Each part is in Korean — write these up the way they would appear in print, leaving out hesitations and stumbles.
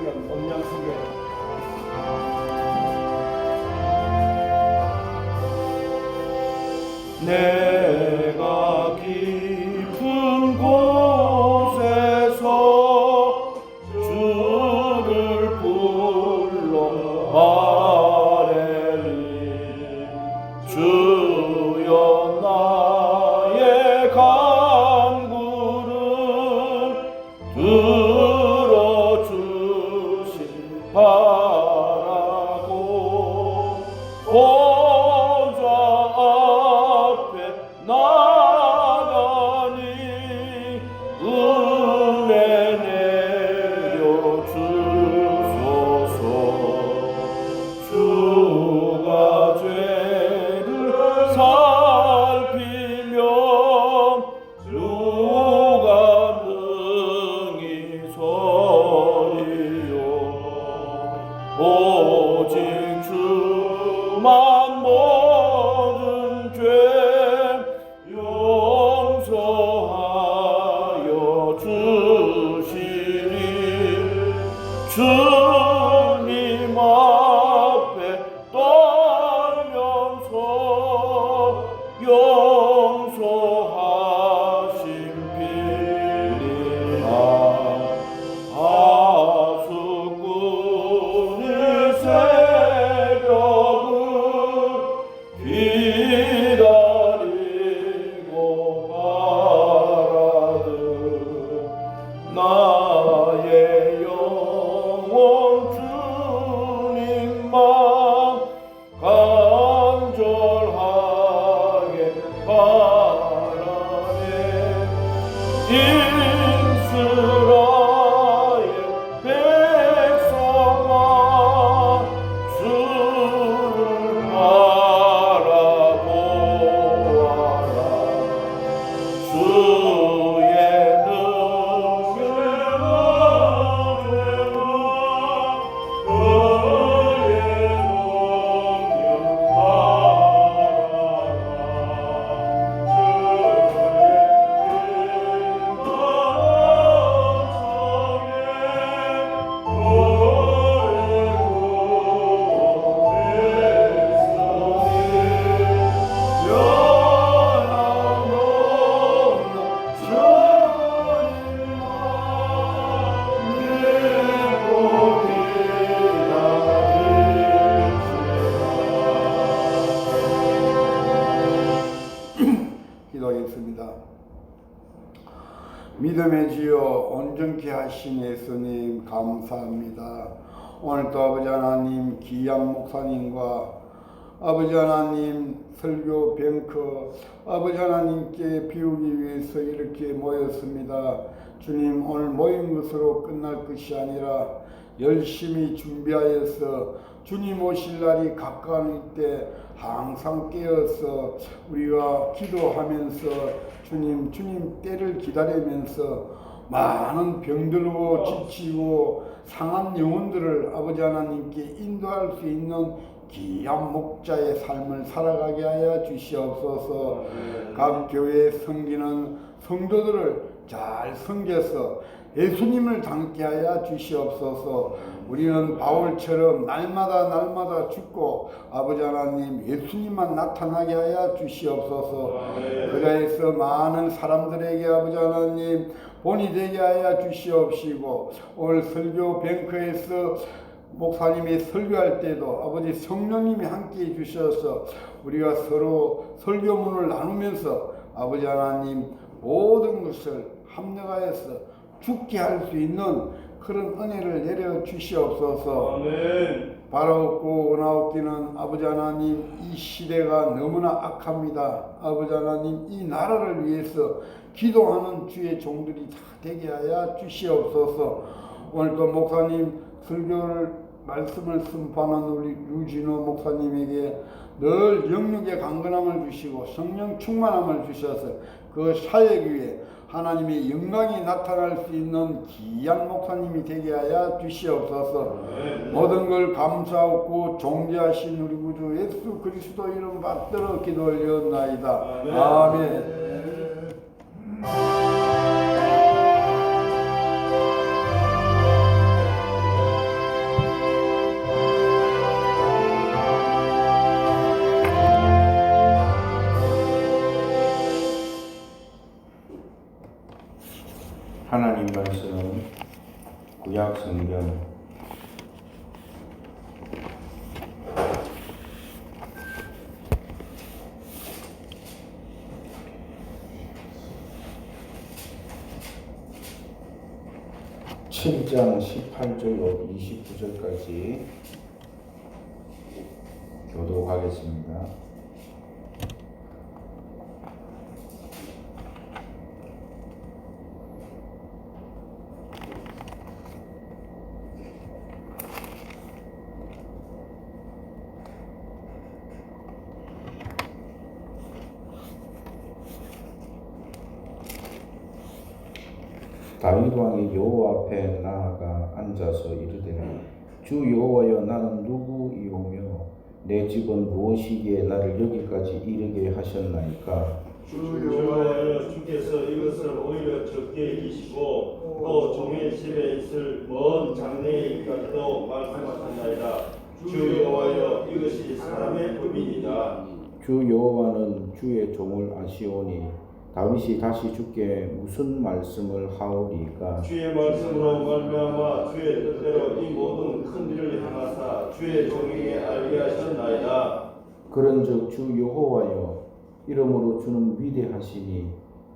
음량 소개. 내가 깊은 곳에서 주를 불러 아뢰리 주여 나의 간구를 들어주시 바라고 보좌 앞에 나가니 은혜 내려 주소서. 주가 죄를 살피면 누가 능히 서리요. 오직 주만 모든 죄 용서하여 주시니 주님 앞에 떨면서 용서하심 빌리라. 하수꾼이 새벽을 기다리고 바라듯 나의 영혼 주님만 간절하게 바라네. 이스라엘 백성아 주를 바라보아라. 주의 능력을 그의 능력 기도하겠습니다. 믿음의 주여 온전케 하신 예수님 감사합니다. 오늘도 아버지 하나님 귀한 목사님과 아버지 하나님 설교 뱅크 아버지 하나님께 비우기 위해서 이렇게 모였습니다. 주님, 오늘 모인 것으로 끝날 것이 아니라 열심히 준비하여서 주님 오실 날이 가까울 때 항상 깨어서 우리가 기도하면서 주님 때를 기다리면서 많은 병들고 지치고 상한 영혼들을 아버지 하나님께 인도할 수 있는 귀한 목자의 삶을 살아가게 하여 주시옵소서. 각 교회에 섬기는 성도들을 잘 섬겨서 예수님을 닮게 하여 주시옵소서. 우리는 바울처럼 날마다 죽고 아버지 하나님 예수님만 나타나게 하여 주시옵소서. 그래서 많은 사람들에게 아버지 하나님 본이 되게 하여 주시옵시고, 오늘 설교 뱅크에서 목사님이 설교할 때도 아버지 성령님이 함께 해주셔서 우리가 서로 설교문을 나누면서 아버지 하나님 모든 것을 합력하여서 죽게 할 수 있는 그런 은혜를 내려 주시옵소서. 아멘. 바라옵고 원하옵기는 아버지 하나님 이 시대가 너무나 악합니다. 아버지 하나님 이 나라를 위해서 기도하는 주의 종들이 다 되게 하여 주시옵소서. 오늘도 목사님 설교를 말씀을 선포하는 우리 유진호 목사님에게 늘 영육의 강건함을 주시고 성령 충만함을 주셔서 그 사역 위에 하나님의 영광이 나타날 수 있는 귀한 목사님이 되게 하여 주시옵소서. 모든 걸 감사하고 존귀하신 우리 구주 예수 그리스도 이름 받들어 기도 올렸나이다. 아멘. 말씀은 구약 성경 7장 18절로 29절까지 교독하겠습니다. 다윗 왕이 여호와 앞에 나아가 앉아서 이르되 주 여호와여 나는 누구이오며 내 집은 무엇이기에 나를 여기까지 이르게 하셨나이까. 주 여호와여 주께서 이것을 오히려 적게 이기시고 또 종의 집에 있을 먼 장래일까지도 말씀하셨나이다. 주 여호와여 이것이 사람의 법이니라. 주 여호와는 주의 종을 아시오니 다윗이 다시 주께 무슨 말씀을 하오리까. 주의 말씀으로 말미암아 주의 뜻대로 이 모든 큰 일을 행하사 주의 종에게 알게 하셨나이다. 그런즉 주 여호와여 이러므로 주는 위대하시니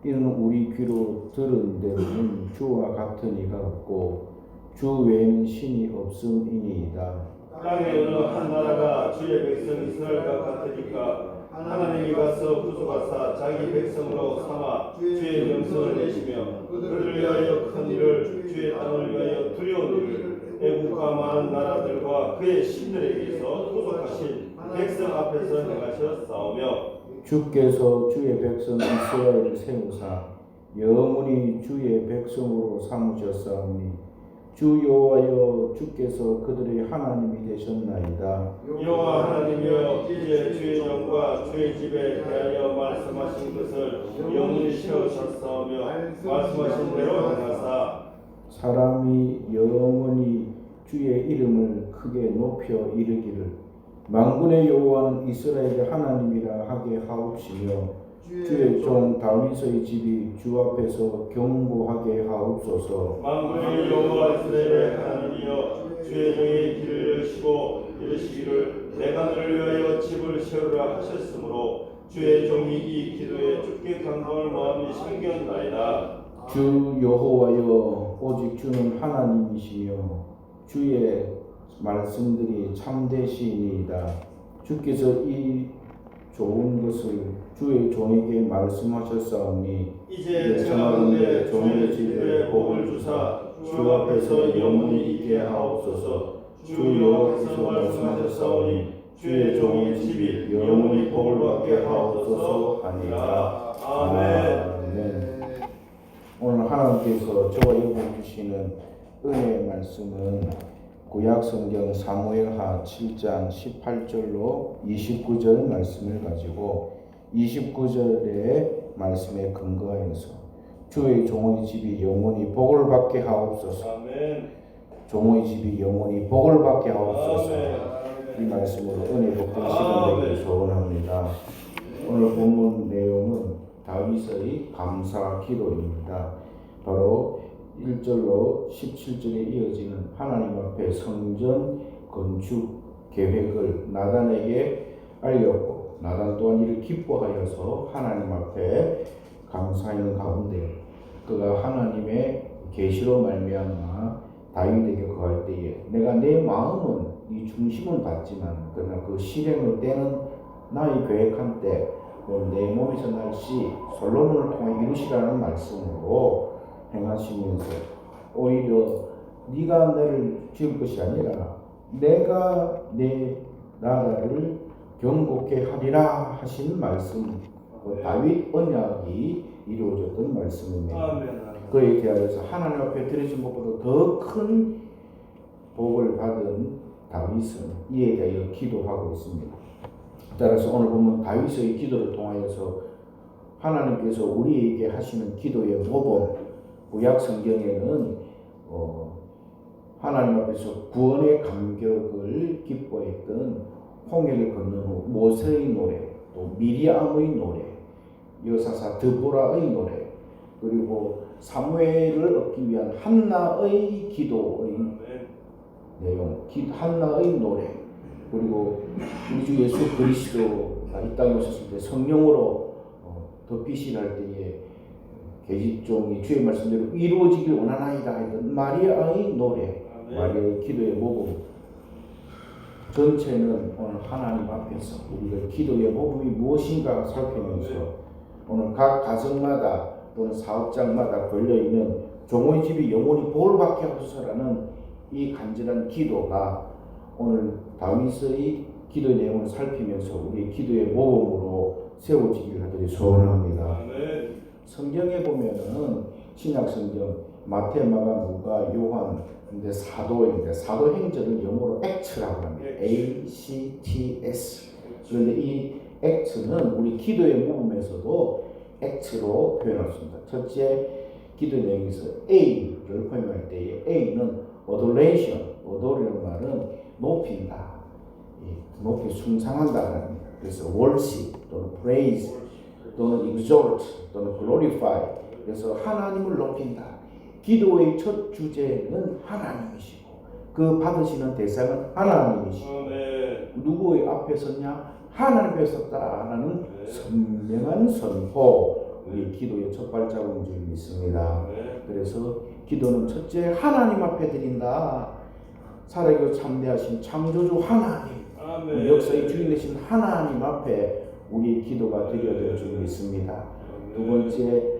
이는 우리 귀로 들은 대로는 주와 같은 이가 없고 주 외에는 신이 없음이니이다. 땅에 어느 한 나라가 주의 백성 이스라엘과 같으니까 하나님이 가서 구속하사 자기 백성으로 삼아 주의 명성을 내시며 그들을 위하여 큰 일을 주의 땅을 위하여 두려운 일을 애국과 많은 나라들과 그의 신들에게서 구속하신 백성 앞에서 행하셨사오며 주께서 주의 백성 이스라엘을 세우사 영원히 주의 백성으로 삼으셨사오니 주 여호와여 주께서 그들의 하나님이 되셨나이다. 여호와 하나님이여 이제 주의 종과 주의 집에 대하여 말씀하신 것을 영원히 세우셨사오며 말씀하신 대로 행하사 사람이 영원히 주의 이름을 크게 높여 이르기를 만군의 여호와는 이스라엘의 하나님이라 하게 하옵시며 주의 종 다윗의 집이 주 앞에서 경고하게 하옵소서. 만군의 여호와 이스라엘의 하나님이여 주의 종의 길을 여시고 이르시기를 내가 너를 위하여 집을 세우라 하셨으므로 주의 종이 이 기도에 주께 감동할 마음이 생겼나이다. 주 여호와여 오직 주는 하나님이시며 주의 말씀들이 참되시니이다. 주께서 이 좋은 것을 주의 종에게 말씀하셨사오니 이제 청하건대 주의 집에 복을 주사 주 앞에서 영원히 있게 하옵소서. 주 여호와께서 말씀하셨사오니 주의 종의 집이 영원히 복을 받게 하옵소서 하니라. 아멘. 오늘 하나님께서 저와 여러분 주시는 은혜의 말씀은 구약 성경 사무엘하 7장 18절로 29절 말씀을 가지고 29절의 말씀에 근거하여서 주의 종의 집이 영원히 복을 받게 하옵소서. 아멘. 종의 집이 영원히 복을 받게 하옵소서. 아멘. 이 말씀으로 은혜 복된 시간 되기를 소원합니다. 오늘 본문 내용은 다윗의 감사 기도입니다. 바로 1절로 17절에 이어지는 하나님 앞에 성전 건축 계획을 나단에게 알렸고 나단 또한 이를 기뻐하여서 하나님 앞에 감사하는 가운데 그가 하나님의 계시로 말미암아 다윗에게 거할 때에 내가 내 마음은 이 중심은 받지만 그러나 그 실행의 때는 나의 계획한 때 내 몸에서 날 시 솔로몬을 통해 이루시라는 말씀으로 행하시면서 오히려 네가 나를 지을 것이 아니라 내가 내 나라를 경고케 하리라 하신 말씀, 다윗 언약이 이루어졌던 말씀입니다. 아멘. 그에 대하여서 하나님 앞에 드려진 것보다 더 큰 복을 받은 다윗은 이에 대하여 기도하고 있습니다. 따라서 오늘 보면 다윗의 기도를 통하여서 하나님께서 우리에게 하시는 기도의 모범, 구약 성경에는 하나님 앞에서 구원의 감격을 기뻐했던 홍해를 건넌 후 모세의 노래, 또 미리암의 노래, 여사사 드보라의 노래, 그리고 사무엘을 얻기 위한 한나의 기도의 아멘. 내용, 한나의 노래, 그리고 우리 주 예수 그리스도가 이 땅에 오셨을 때 성령으로 덧비신할 때에 계집종이 주의 말씀대로 이루어지길 원하나이다 했던 마리아의 노래, 아멘. 마리아의 기도의 모범 전체는 오늘 하나님 앞에서 우리가 기도의 모범이 무엇인가 살피면서 오늘 각 가정마다 또는 사업장마다 걸려있는 종의 집이 영원히 복을 받게 하소서라는 이 간절한 기도가 오늘 다윗의 기도의 내용을 살피면서 우리 기도의 모범으로 세워지기를 하기를 소원합니다. 아멘. 성경에 보면은 신약 성경 마태, 마가, 누가, 요한 근데 사도인데 사도행전을 영어로 act라고 합니다. ACTS. 그런데 이 act는 우리 기도의 모범에서도 act로 표현했습니다. 첫째 기도 내용에서 A를 표현할 때에 A는 adoration, adore라는 말은 높인다, 높이 숭상한다는 겁니다. 그래서 worship 또는 praise 또는 exalt 또는 glorify, 그래서 하나님을 높인다. 기도의 첫 주제는 하나님이시고 그 받으시는 대상은 하나님이시고 누구의 앞에 섰냐? 하나님 앞에 섰다라는 선명한 선포, 우리 기도의 첫 발자국인 줄 믿습니다. 그래서 기도는 첫째 하나님 앞에 드린다. 살아계고 참되하신 창조주 하나님, 우리 역사의 주인 되신 하나님 앞에 우리의 기도가 드려질 줄 믿습니다. 두 번째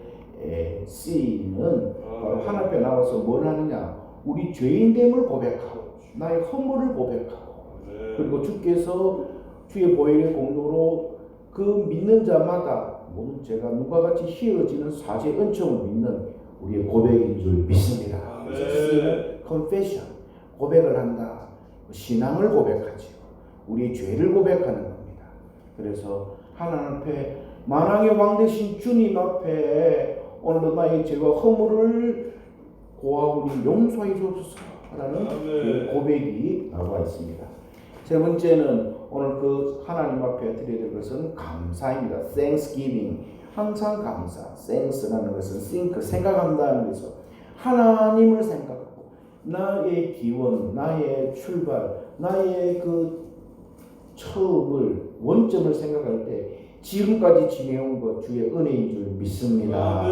C는 바로 하나님 앞에 나와서 뭘 하느냐? 우리 죄인됨을 고백하고 나의 허물을 고백하고 그리고 주께서 주의 보혈의 공로로 그 믿는 자마다 모든 죄가 눈과 같이 희어지는 사죄의 은총을 믿는 우리의 고백인 줄 믿습니다. C는 confession, 고백을 한다. 신앙을 고백하지요. 우리의 죄를 고백하는 겁니다. 그래서 하나님 앞에 만왕의 왕 되신 주님 앞에 오늘도 나의 죄와 허물을 고하오니 용서해 주옵소서라는 그 고백이 나와 있습니다. 세 번째는 오늘 그 하나님 앞에 드려야 될 것은 감사입니다. Thanksgiving, 항상 감사. Thanks라는 것은 think, 생각한다는 것에서 하나님을 생각하고 나의 기원, 나의 출발, 나의 그 처음을 원점을 생각할 때 지금까지 지내온 것 주의 은혜인 줄 믿습니다.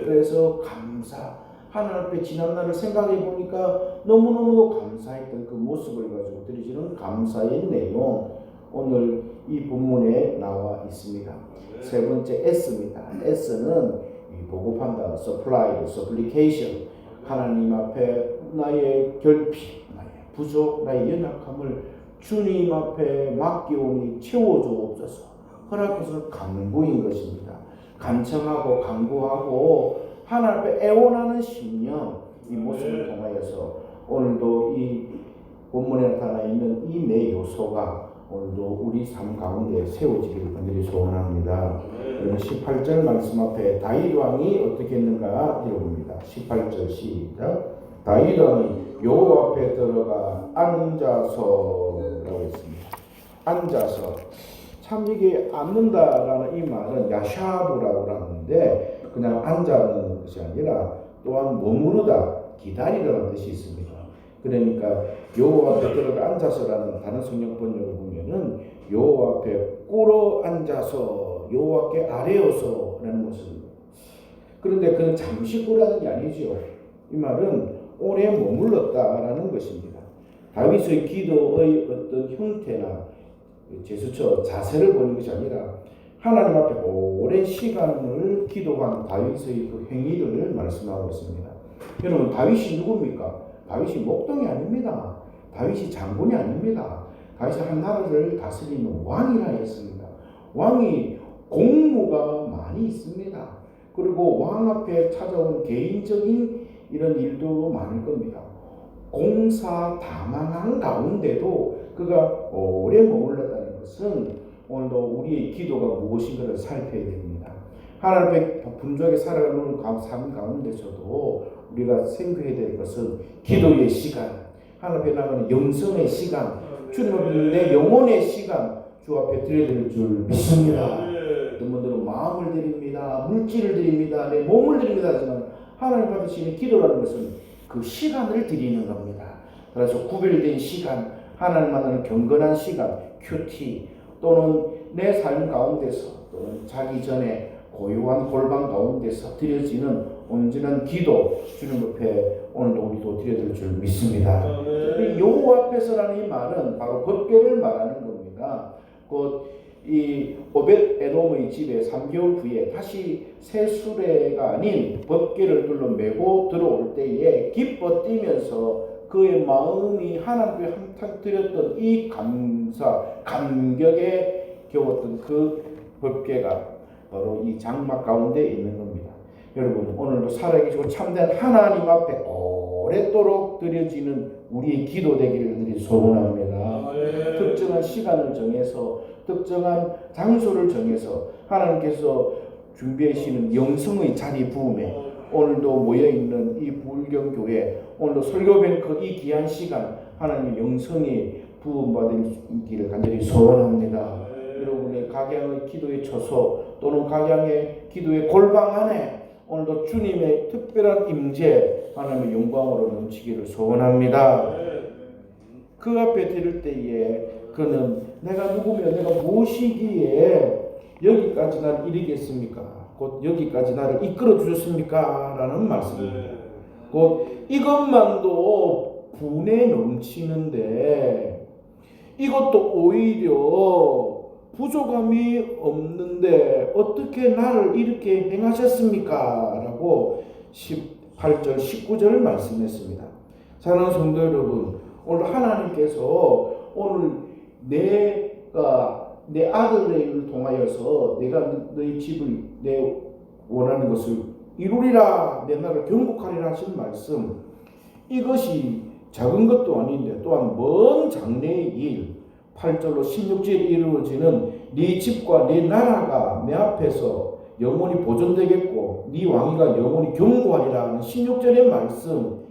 그래서 감사, 하나님 앞에 지난 날을 생각해 보니까 너무너무 감사했던 그 모습을 가지고 드리시는 감사의 내용, 오늘 이 본문에 나와 있습니다. 세 번째 S입니다. S는 보급한다, supply, supplication, 하나님 앞에 나의 결핍, 나의 부족, 나의 연약함을 주님 앞에 맡기오니 채워주옵소서. 허락해서 간구인 것입니다. 간청하고 간구하고 하나님 앞에 애원하는 심령, 이 모습을 통하여서 오늘도 이 본문에 나타나 있는 이 네 요소가 오늘도 우리 삶 가운데 세워지기를 간절히 소원합니다. 그러면 18절 말씀 앞에 다윗 왕이 어떻게 했는가 읽어봅니다. 18절 시작. 다윗 왕이 여호와 앞에 들어가 앉아서라고 했습니다. 앉아서. 참 이게 앉는다라는 이 말은 야샤브라고 하는데 그냥 앉아있는 것이 아니라 또한 머무르다, 기다리다라는 뜻이 있습니다. 그러니까 여호와 앞에 들어가 앉아서라는 다른 성경 번역을 보면은 여호와 앞에 꿇어 앉아서 여호와께 아뢰어서라는 것입니다. 그런데 그는 잠시 꿇어하는 게 아니죠. 이 말은 오래 머물렀다라는 것입니다. 다윗의 기도의 어떤 형태나 제스처, 자세를 보는 것이 아니라 하나님 앞에 오랜 시간을 기도한 다윗의 그 행위를 말씀하고 있습니다. 여러분, 다윗이 누굽니까? 다윗이 목동이 아닙니다. 다윗이 장군이 아닙니다. 다윗이 한 나라를 다스리는 왕이라 했습니다. 왕이 공무가 많이 있습니다. 그리고 왕 앞에 찾아온 개인적인 이런 일도 많을 겁니다. 공사 다망한 가운데도 그가 오래 머물렀다는 것은 오늘도 우리의 기도가 무엇인가를 살펴야 됩니다. 하나님 앞에 분주하게 살아가는 삶 가운데서도 우리가 생각해야 될 것은 기도의 시간, 하나님 앞에 나가는 영성의 시간, 주님 앞에 내 영혼의 시간 주 앞에 드려야 될 줄 믿습니다. 어떤 분들은 마음을 드립니다, 물질을 드립니다, 내 몸을 드립니다 하지만 하나님 받으시는 기도라는 것은 그 시간을 드리는 겁니다. 그래서 구별된 시간, 하나님 만나는 경건한 시간, 큐티, 또는 내 삶 가운데서 또는 자기 전에 고요한 골방 가운데서 드려지는 온전한 기도, 주님 앞에 오늘도 우리도 드려야 줄 믿습니다. 이 여호와 앞에서라는 이 말은 바로 법궤를 말하는 겁니다. 곧 이 오벳 에돔의 집에 3개월 후에 다시 새 수레가 아닌 법궤를 둘러매고 들어올 때에 기뻐 뛰면서 그의 마음이 하나님께 한탄 드렸던 이 감사, 감격에 겨웠던 그 법궤가 바로 이 장막 가운데 있는 겁니다. 여러분, 오늘도 살아계시고 참된 하나님 앞에 오랫도록 드려지는 우리의 기도 되기를 소원합니다. 특정한 시간을 정해서, 특정한 장소를 정해서 하나님께서 준비하시는 영성의 자리 부음에 오늘도 모여있는 이 부울경교회, 오늘도 설교뱅크 이 귀한 시간 하나님의 영성이 부음받기를 간절히 소원합니다. 여러분의 각양의 기도의 처소 또는 각양의 기도의 골방 안에 오늘도 주님의 특별한 임재, 하나님의 영광으로 넘치기를 소원합니다. 그 앞에 드릴 때에 그는 내가 누구며 내가 무엇이기에 여기까지 나를 이르겠습니까? 곧 여기까지 나를 이끌어 주셨습니까? 라는 말씀입니다. 곧 이것만도 분에 넘치는데 이것도 오히려 부족함이 없는데 어떻게 나를 이렇게 행하셨습니까? 라고 18절 19절 말씀했습니다. 사랑하는 성도 여러분, 오늘 하나님께서 오늘 내가 내 아들을 통하여서 내가 너희 집을 내 원하는 것을 이루리라, 내 나라를 경국하리라 하신 말씀, 이것이 작은 것도 아닌데 또한 먼 장래의 일, 8절로 16절에 이루어지는 네 집과 네 나라가 내 앞에서 영원히 보존되겠고 네 왕위가 영원히 견고하리라 하는 16절의 말씀,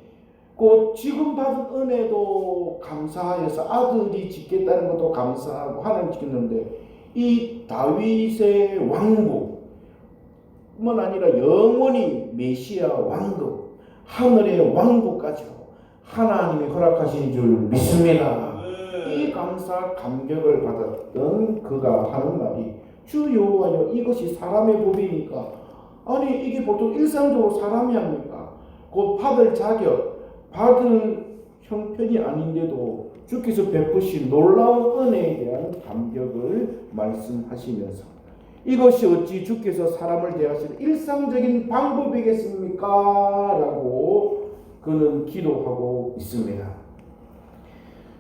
곧 지금 받은 은혜도 감사하여서 아들이 짓겠다는 것도 감사하고 하나님 짓겠는데 이 다윗의 왕국뿐만 아니라 영원히 메시아 왕국, 하늘의 왕국까지도 하나님이 허락하신 줄 믿습니다. 이 감사 감격을 받았던 그가 하는 말이, 주 여호와여, 이것이 사람의 법이니까. 아니 이게 보통 일상적으로 사람이 합니까? 곧 받을 자격, 받을 형편이 아닌데도 주께서 베푸신 놀라운 은혜에 대한 감격을 말씀하시면서 이것이 어찌 주께서 사람을 대하시는 일상적인 방법이겠습니까? 라고 그는 기도하고 있습니다.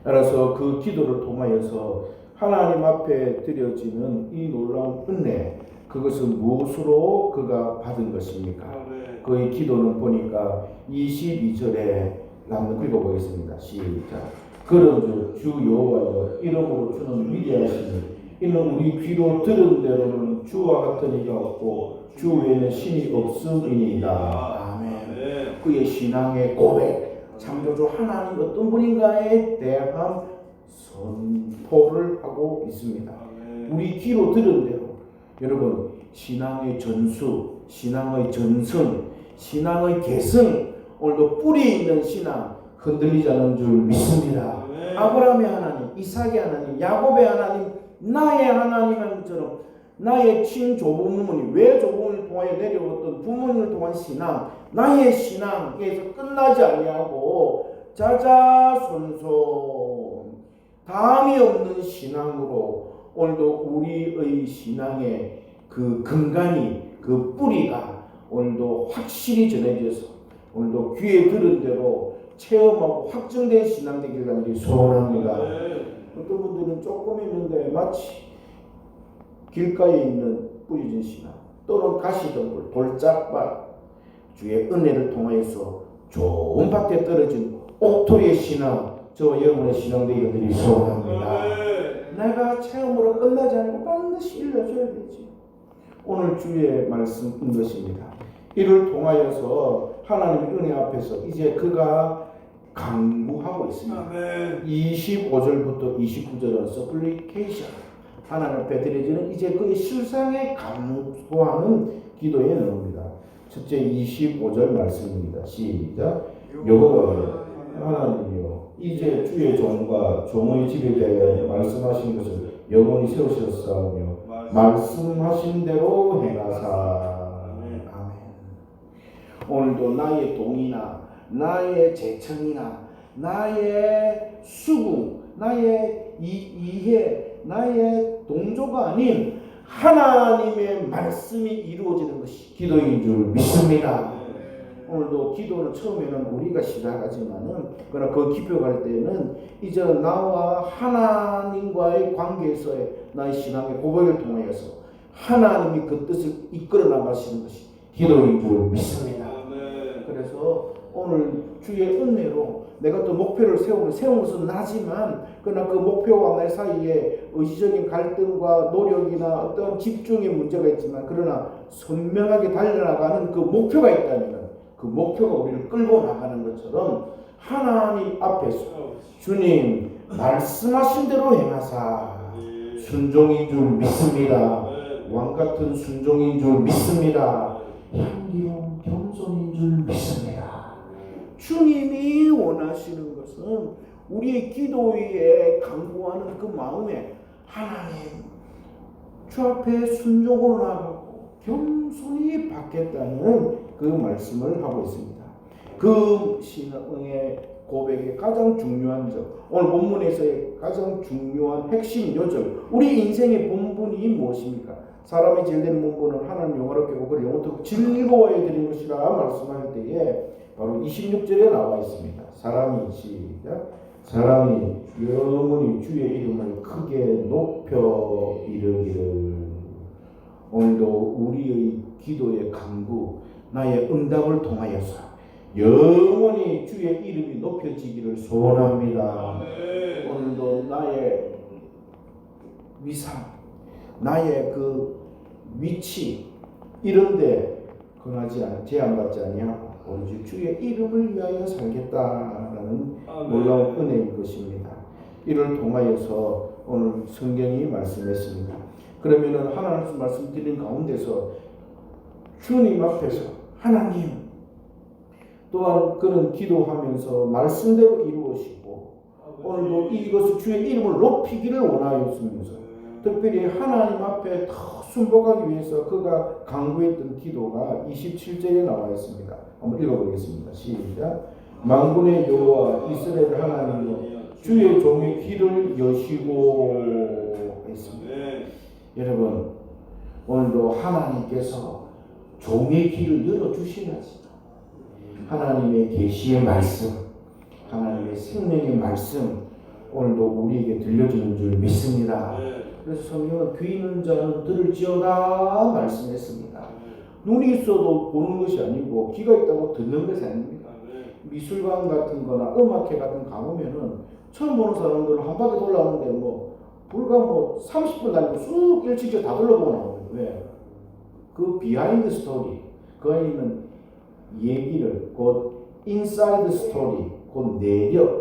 따라서 그 기도를 통하여서 하나님 앞에 드려지는 이 놀라운 은혜, 그것은 무엇으로 그가 받은 것입니까? 그의 기도는 보니까 22절에 한번 읽어보겠습니다. 시작. 그런즉 주 여호와여, 이름으로 주는 위대하시니 이는 우리 귀로 들은 대로는 주와 같은 이가 없고 주 외에는 신이 없음이니이다. 아멘. 그의 신앙의 고백, 창조주 하나님 어떤 분인가에 대한 선포를 하고 있습니다. 우리 귀로 들은 대로, 여러분, 신앙의 전수, 신앙의 전승, 신앙의 계승, 오늘도 뿌리 있는 신앙 흔들리지 않는 줄 믿습니다. 아브라함의 하나님, 이삭의 하나님, 야곱의 하나님, 나의 하나님처럼 나의 친조부모님, 외조부모를 통하여 내려왔던 부모님을 통한 신앙, 나의 신앙에서 끝나지 아니하고 자자손손 다함이 없는 신앙으로 오늘도 우리의 신앙의 그 근간이, 그 뿌리가 오늘도 확실히 전해져서 오늘도 귀에 들은 대로 체험하고 확증된 신앙 되기를 간절히 소원합니다. 어떤 분들은 조금 있는데 마치 길가에 있는 뿌려진 신앙, 또는 가시덤불, 돌짝밭, 주의 은혜를 통하여서 좋은 밭에 떨어진 옥토리의 신앙, 저와 여러분의 신앙 되기를 소원합니다. 내가 체험으로 끝나지 않고 반드시 일러줘야 되지. 오늘 주의 말씀인 것입니다. 이를 통하여서 하나님의 은혜 앞에서 이제 그가 강구하고 있습니다. 25절부터 29절은 서플리케이션, 하나님 앞에 드려지는 이제 그의 실상에 강구하는 기도에 나옵니다. 첫째 25절 말씀입니다. 시작. 여호와 하나님이여 이제 주의 종과 종의 집에 대하여 말씀하신 것을 영원히 세우셨사오며 말씀하신 대로 행하사. 아멘. 오늘도 나의 동의나 나의 재청이나 나의 수긍, 나의 이해, 나의 동조가 아닌 하나님의 말씀이 이루어지는 것이 기도인 줄 믿습니다. 오늘도 기도는 처음에는 우리가 시작하지만은 그러나 그 깊어갈 때는 이제 나와 하나님과의 관계에서의 나의 신앙의 고백을 통하여서 하나님이 그 뜻을 이끌어 나가시는 것이 기도인 줄 믿습니다. 그래서 오늘 주의 은혜로 내가 또 목표를 세운 것은 나지만 그러나 그 목표와 나 사이에 의지적인 갈등과 노력이나 어떤 집중의 문제가 있지만 그러나 선명하게 달려나가는 그 목표가 있다면 그 목표가 우리를 끌고 나가는 것처럼 하나님 앞에서 주님 말씀하신 대로 행하사 순종인 줄 믿습니다. 왕같은 순종인 줄 믿습니다. 향기로운 겸손인 줄 믿습니다. 주님이 원하시는 것은 우리의 기도에 간구하는 그 마음에 하나님 주 앞에 순종으로 나가고 겸손히 받겠다는 그 말씀을 하고 있습니다. 그 신앙의 고백의 가장 중요한 점, 오늘 본문에서의 가장 중요한 핵심 요절, 우리 인생의 본분이 무엇입니까? 사람의 제일 되는 본분은 하나님 영화롭게 하고 그를 영원토록 즐거워야 되는 것이라 말씀할 때에 바로 26절에 나와 있습니다. 사람이 영원히 주의 이름을 크게 높여 이르기를. 오늘도 우리의 기도의 간구, 나의 응답을 통하여서 영원히 주의 이름이 높여지기를 소원합니다. 오늘도 나의 위상, 나의 그 위치 이런데 근하지 않아 제한받지 아니하고 오로지 주의 이름을 위하여 살겠다라는 놀라운 은혜인 것입니다. 이를 통하여서 오늘 성경이 말씀했습니다. 그러면은 하나님 말씀드린 가운데서 주님 앞에서 하나님 또한 그는 기도하면서 말씀대로 이루어지고 오늘도 이것을 주의 이름을 높이기를 원하였으면서 특별히 하나님 앞에 더 순복하기 위해서 그가 간구했던 기도가 27절에 나와 있습니다. 한번 읽어보겠습니다. 시작. 만군의 여호와 이스라엘 하나님이여 주의 종의 귀를 여시고 했습니다. 여러분 오늘도 하나님께서 종의 귀를 열어주시면서 하나님의 계시의 말씀, 하나님의 생명의 말씀 오늘도 우리에게 들려주는 줄 믿습니다. 그래서 성경은 귀 있는 자는 들을지어다 말씀했습니다. 눈이 있어도 보는 것이 아니고 귀가 있다고 듣는 것이 아닙니다. 미술관 같은 거나 음악회 같은 거 가보면은 처음 보는 사람들은 한 바퀴 돌아오는데 불과 30분 다니고 쑥 일찍 다 둘러보고 나오거든요. 왜? 그 비하인드 스토리, 그 아니면 얘기를 곧 인사이드 스토리, 곧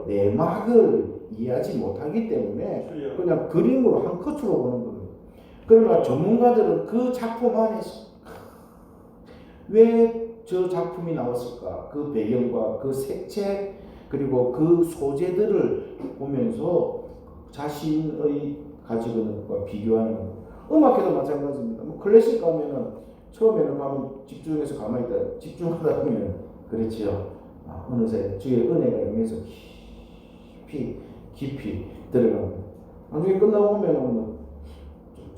내막을 이해하지 못하기 때문에 그냥 그림으로 한 컷으로 보는 겁니다. 그러나 전문가들은 그 작품 안에서 왜 저 작품이 나왔을까? 그 배경과 그 색채 그리고 그 소재들을 보면서 자신의 가지고 있는 것과 비교하는 겁니다. 음악회도 마찬가지입니다. 클래식 가면은 처음에는 가면 집중해서 가만히 있다 집중하다 보면 그렇지요. 어느새 주의 은혜가 임해서 깊이 들어갑니다. 나중에 끝나고 보면은 좀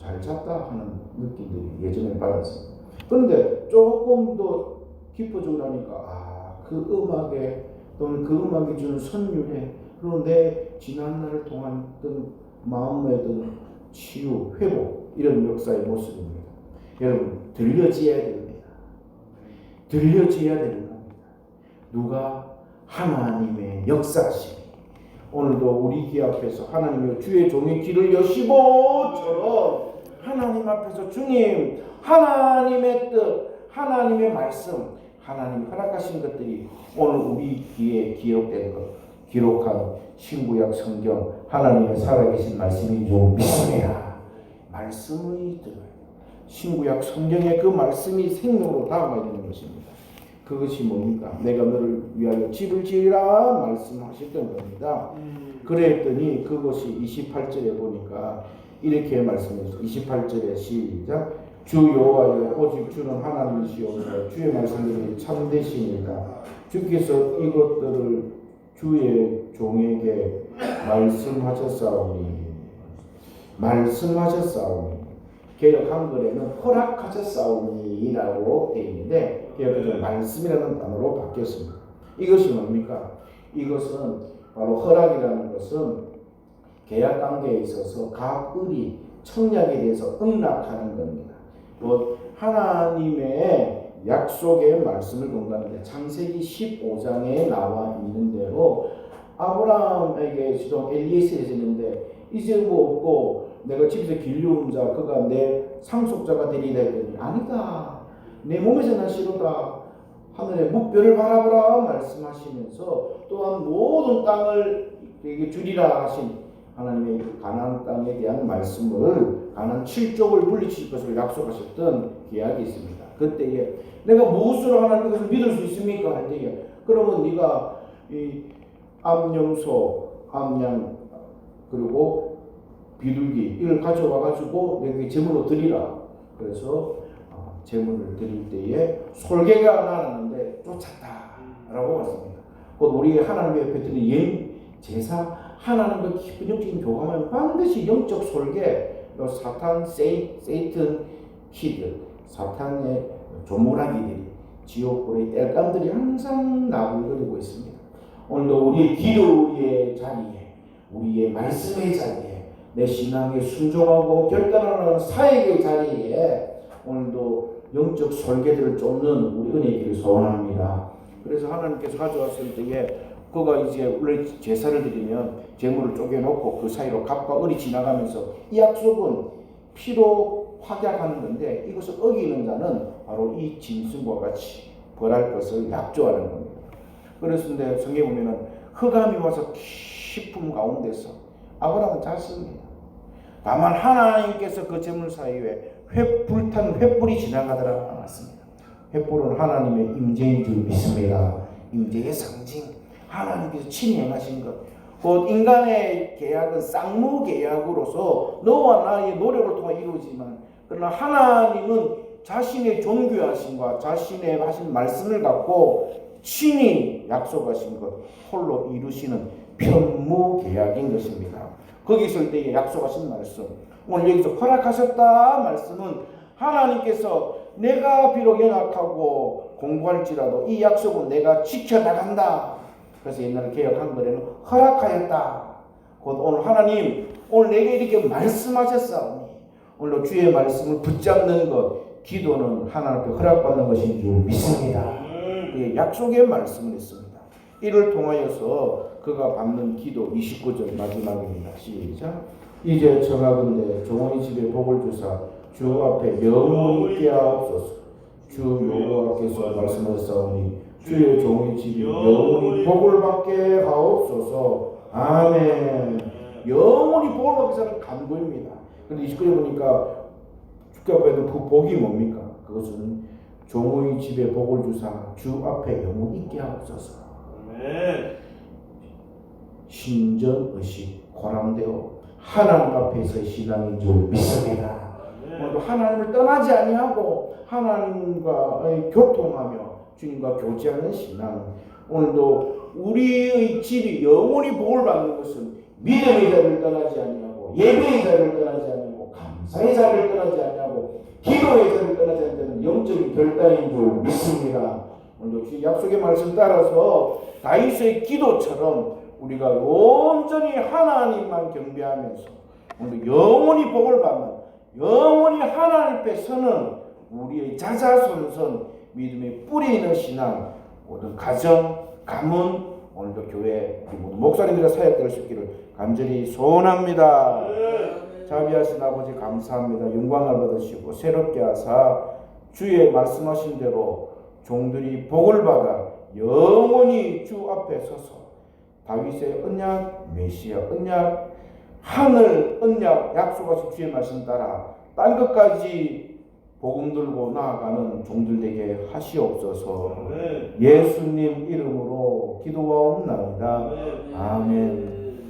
잘 잤다 하는 느낌들이 예전에 받았습니다. 그런데 조금 더 깊어지고 나니까 그 음악에 또는 그 음악이 주는 선율에 그리고 내 지난날을 통한 어떤 마음의 어떤 치유, 회복 이런 역사의 모습입니다. 여러분 들려져야 됩니다. 들려져야 되는 겁니다. 누가? 하나님의 역사심이 오늘도 우리 귀 앞에서 하나님의 주의 종의 귀를 여시고처럼 하나님 앞에서 주님 하나님의 뜻 하나님의 말씀 하나님 허락하신 것들이 오늘 우리 귀에 기록된 것 기록한 신구약 성경 하나님의 살아계신 말씀인 줄 믿습니다. 말씀을 들어요. 신구약 성경에 그 말씀이 생명으로 다가가 있는 것입니다. 그것이 뭡니까? 내가 너를 위하여 집을 지으라 말씀하셨던 겁니다. 그랬더니 그것이 28절에 보니까 이렇게 말씀했어요. 28절에 시작. 주 여호와여 오직 주는 하나님이시오며 주의 말씀들이 참되시니까 주께서 이것들을 주의 종에게 말씀하셨사오니 개역 한글에는 허락하셨사오니라고 되어 있는데 개역에서 말씀이라는 단어로 바뀌었습니다. 이것이 뭡니까? 이것은 바로 허락이라는 것은 계약 관계에 있어서 각 을이 청약에 대해서 응낙하는 겁니다. 뭐 하나님의 약속의 말씀을 공부하는데 창세기 15장에 나와 있는 대로 아브라함에게 지금 엘리에셀이 있는데 이제 뭐 없고 내가 집에서 길려온 자 그가 내 상속자가 되리라 했더니 아니다. 내 몸에서 난 싫어다. 하늘의 묵별을 바라보라 말씀하시면서 또한 모든 땅을 에게 주리라 하신 하나님의 가나안 땅에 대한 말씀을 가나안 7족을 물리칠 것을 약속하셨던 계약이 있습니다. 그때에 내가 무엇으로 하나님의 것을 믿을 수 있습니까? 할 때에 그러면 네가 이 암염소, 암양 그리고 비둘기 이걸 가져와 가지고 내게 제물로 드리라. 그래서 제물을 드릴 때에 솔개가 나왔는데 쫓았다라고 했습니다. 곧 우리 하나님의 옆에 드리는 예 제사 하나님과 깊은 영적인 교감하면 반드시 영적 솔개, 사탄, 세이튼 키드, 사탄의 조무라기들이 지옥불의 땔감들이 항상 나불거리고 있습니다. 오늘도 우리의 기도의 자리에, 우리의 말씀의 자리에, 내 신앙에 순종하고 결단하는 사역의 자리에 오늘도 영적 솔개들을 쫓는 우리 은혜기를 소원합니다. 그래서 하나님께서 가져왔을 때에 그가 이제 원래 제사를 드리면 제물을 쪼개놓고 그 사이로 갑과 을이 지나가면서 이 약속은 피로 확약하는 건데 이것을 어기는 자는 바로 이 짐승과 같이 벌할 것을 약조하는 겁니다. 그랬는데 성경에 보면은 흑암이 와서 깊은 가운데서 아브라함은 잤습니다. 다만 하나님께서 그 제물 사이에 불탄 횃불이 지나가더라 나왔습니다. 횃불은 하나님의 임재인 줄 믿습니다. 임재의 상징, 하나님께서 친히 행하신 것. 곧 인간의 계약은 쌍무 계약으로서 너와 나의 노력을 통해 이루어지만 그러나 하나님은 자신의 존귀하심과 자신의 하신 말씀을 갖고 친히 약속하신 것 홀로 이루시는 편무 계약인 것입니다. 거기 있을 때에 약속하신 말씀, 오늘 여기서 허락하셨다 말씀은 하나님께서 내가 비록 연약하고 공부할지라도 이 약속은 내가 지켜나간다. 그래서 옛날에 개역 한글에는 허락하였다. 곧 오늘 하나님 오늘 내게 이렇게 말씀하셨사오니 오늘도 주의 말씀을 붙잡는 것, 기도는 하나님 앞에 허락받는 것인 줄 믿습니다. 약속의 말씀을 했습니다. 이를 통하여서 그가 받는 기도 29절 마지막입니다. 시작. 이제 청하건대 종의 집에 복을 주사 주 앞에 영원히 있게 하옵소서. 주 여호와께서 말씀하셨사오니 주의 종의 집이 영원히 복을 받게 하옵소서. 아멘. 영원히 복을 받게 하는 간구입니다. 그런데 29절에 보니까 주께 앞에 있는 그 복이 뭡니까? 그것은 종의 집에 복을 주사 주 앞에 영원히 있게 하옵소서. 아멘. 신전의식 고람되어 하나님 앞에서의 신앙인 줄 믿습니다. 오늘도 하나님을 떠나지 아니하고 하나님과 교통하며 주님과 교제하는 신앙. 오늘도 우리의 집이 영원히 복을 받는 것은 믿음의 자리를 떠나지 아니하고 예배의 자리를 떠나지 아니하고 감사의 자리를 떠나지 아니하고 기도의 자리를 떠나지 않는 영적인 결단인 줄 믿습니다. 오늘도 주의 약속의 말씀 따라서 다윗의 기도처럼 우리가 온전히 하나님만 경배하면서 오늘도 영원히 복을 받는 영원히 하나님 앞에 서는 우리의 자자손손 믿음의 뿌리 있는 신앙, 모든 가정, 가문, 오늘도 교회, 모든 목사님들의 사역될 수 있기를 간절히 소원합니다. 자비하신 아버지 감사합니다. 영광을 받으시고 새롭게 하사 주의 말씀하신 대로 종들이 복을 받아 영원히 주 앞에 서서 다윗의 언약, 메시아 언약, 하늘 언약 약속하신 주의 말씀 따라 땅 끝까지 복음 들고 나아가는 종들 되게 하시옵소서. 아멘. 예수님 이름으로 기도하옵나이다. 아멘. 아멘.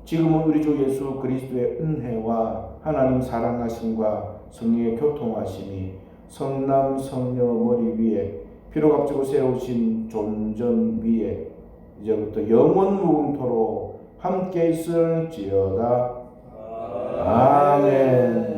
지금은 우리 주 예수 그리스도의 은혜와 하나님 사랑하심과 성령의 교통하심이 성남 성녀 머리 위에 피로 값지고 세우신 존전 위에 이제부터 영원 무궁토록 함께 있을지어다. 아멘.